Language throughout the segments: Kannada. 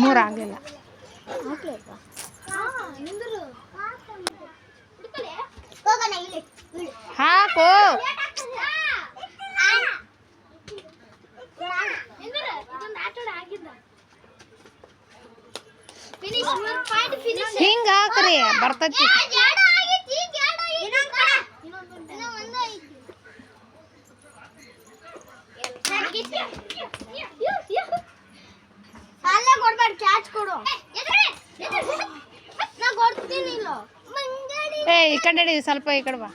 ಮೂರು ಆಗಲಿಲ್ಲ. ಹಾಕು ಹಿಂಗ ಹಾಕ್ರಿ ಬರ್ತೈತಿ. ಈ ಕಡೆ ಸ್ವಲ್ಪ ಈ ಕಡೆ ಬಾ.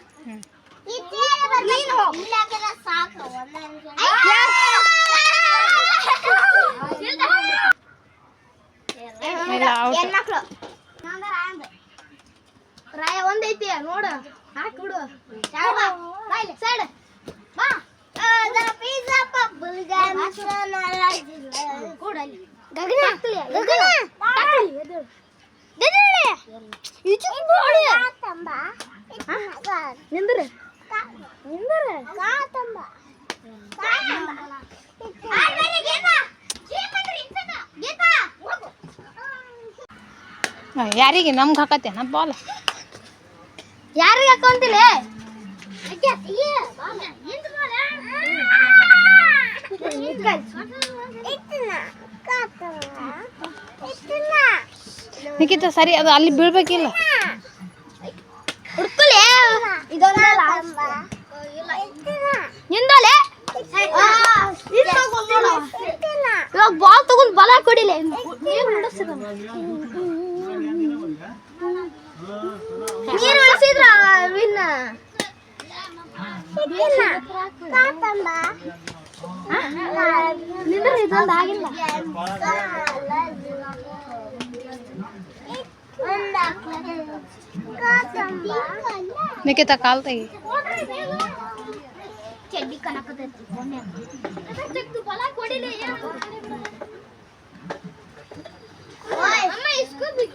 ರಾಯ ಒಂದೈತಿ ನೋಡು, ಹಾಕ್ಬಿಡು. ಯಾರಿಗೆ ನಮ್ಗೆ ಹಾಕತ್ತೇನ ಬಾಲ್? ಯಾರಿಗೆ ಹಾಕೊಂತಿಲ್ಲ? ನಿಖಿತ ಸರಿ, ಅದು ಅಲ್ಲಿ ಬೀಳ್ಬೇಕಿಲ್ಲ. ಬಾಲ್ ತಗೊಂಡ್ ಬಲ ಕೊಡಿಲ್ಲ. ನೀರು ಉಳಿಸಿದ್ರ ವಿನ್ನ ಇದೊಂದು ಆಗಿಲ್ಲ. ನಿಖಿತ ಕಾಲ್ ತೆಗಿ. ಚಡ್ಡಿ ಕನಕತೈತಿ ಬಲ ಕೊಡಿಲ್ಲ.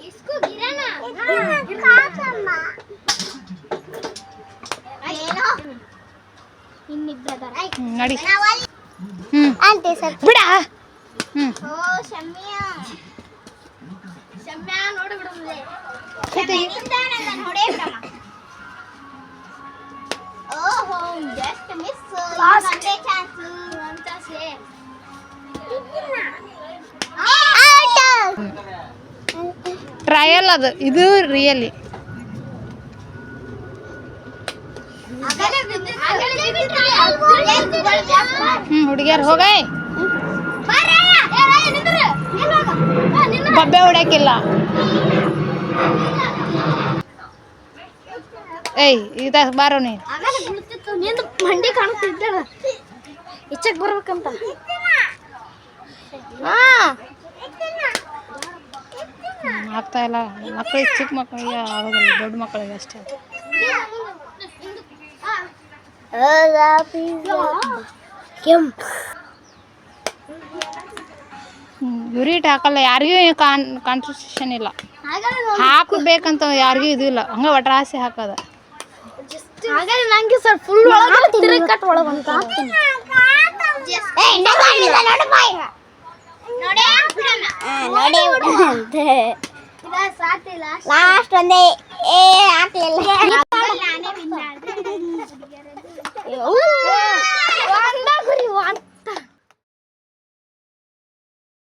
इसको गिराना ನಡಿ. ಬಿಡ. ಟ್ರಯಲ್ ಅದು, ಇದು ರಿಯಲಿ. ಹುಡುಗಿಯರ್ ಹೋಗ, ಬಬ್ಬೆ ಹೊಡ್ಯಾಕಿಲ್ಲ. ಏಯ್ ಇದ ಬಾರೋ ನೀನು. ಮಂಡಿ ಕಾಣುತ್ತಿದ್ದ ಇಚ್ಚಕ್ ಬರ್ಬೇಕಂತ. ಆಗ್ತಾ ಇಲ್ಲ. ಮಕ್ಕಳಿಗೆ, ಚಿಕ್ಕ ಮಕ್ಕಳಿಗೆ ಆಗೋದಿಲ್ಲ, ದೊಡ್ಡ ಮಕ್ಕಳಿಗೆ ಅಷ್ಟೇ. ಯೂರಿಟ್ ಹಾಕಲ್ಲ ಯಾರಿಗೂ, ಕಾನ್ಸಂಟ್ರೇಷನ್ ಇಲ್ಲ. ಹಾಕಬೇಕಂತ ಯಾರಿಗೂ ಇದು ಇಲ್ಲ, ಹಂಗೆ ಒಟ್ರಾಸಿ ಹಾಕೋದ. ನಂಗೆ ಸರ್ ಫುಲ್ ಕಟ್ ಒಳಗಂತ ಲಾಸ್ಟ್ ಒಂದೇ ಹಾಕ್ಲಿಲ್ಲ.